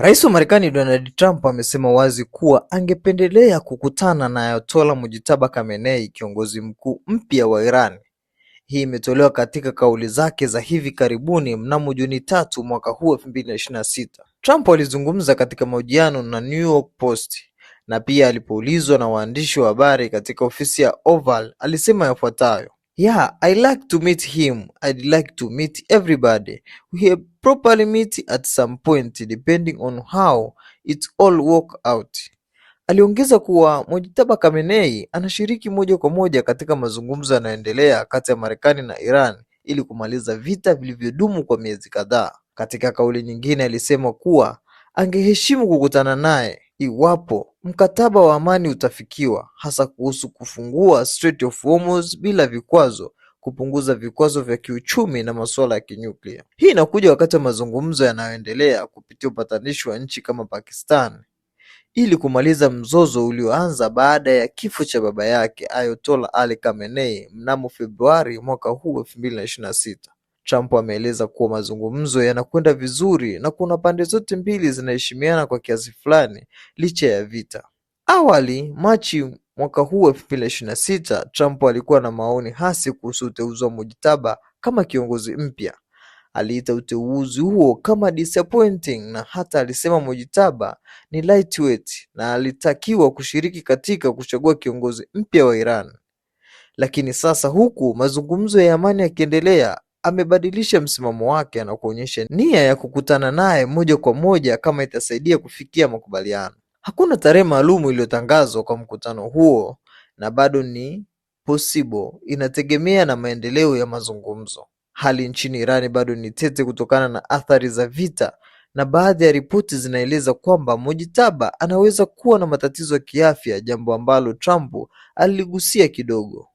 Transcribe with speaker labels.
Speaker 1: Rais wa Marekani Donald Trump amesema wazi kuwa angependelea kukutana na Ayatollah Mujtaba Khamenei, kiongozi mkuu mpya wa Iran. Hii imetolewa katika kauli zake za hivi karibuni mnamo Juni 3 mwaka huu 2026. Trump alizungumza katika mahojiano na New York Post na pia alipoulizwa na waandishi wa habari katika ofisi ya Oval alisema yafuatayo: "Yeah, I like to meet him. I'd like to meet everybody. We properly meet at some point depending on how it all work out." Aliongeza kuwa Mujtaba Khamenei anashiriki moja kwa moja katika mazungumzo yanayoendelea kati ya Marekani na Iran ili kumaliza vita vilivyodumu kwa miezi kadhaa. Katika kauli nyingine alisema kuwa angeheshimu kukutana naye iwapo mkataba wa amani utafikiwa, hasa kuhusu kufungua Strait of Hormuz bila vikwazo, kupunguza vikwazo vya kiuchumi na masuala ya kinyuklia. Hii inakuja wakati wa mazungumzo yanayoendelea kupitia upatanishi wa nchi kama Pakistan ili kumaliza mzozo ulioanza baada ya kifo cha baba yake Ayatollah Ali Khamenei mnamo Februari mwaka huu 2026. Trump ameeleza kuwa mazungumzo yanakwenda vizuri na kuna pande zote mbili zinaheshimiana kwa kiasi fulani licha ya vita. Awali, Machi mwaka huu 2026, Trump alikuwa na maoni hasi kuhusu uteuzi wa Mujtaba kama kiongozi mpya. Aliita uteuzi huo kama disappointing na hata alisema Mujtaba ni lightweight na alitakiwa kushiriki katika kuchagua kiongozi mpya wa Iran. Lakini sasa, huku mazungumzo ya amani yakiendelea, amebadilisha msimamo wake na kuonyesha nia ya kukutana naye moja kwa moja kama itasaidia kufikia makubaliano. Hakuna tarehe maalum iliyotangazwa kwa mkutano huo na bado ni possible, inategemea na maendeleo ya mazungumzo. Hali nchini Iran bado ni tete kutokana na athari za vita na baadhi ya ripoti zinaeleza kwamba Mujtaba anaweza kuwa na matatizo ya kiafya, jambo ambalo Trump aligusia kidogo.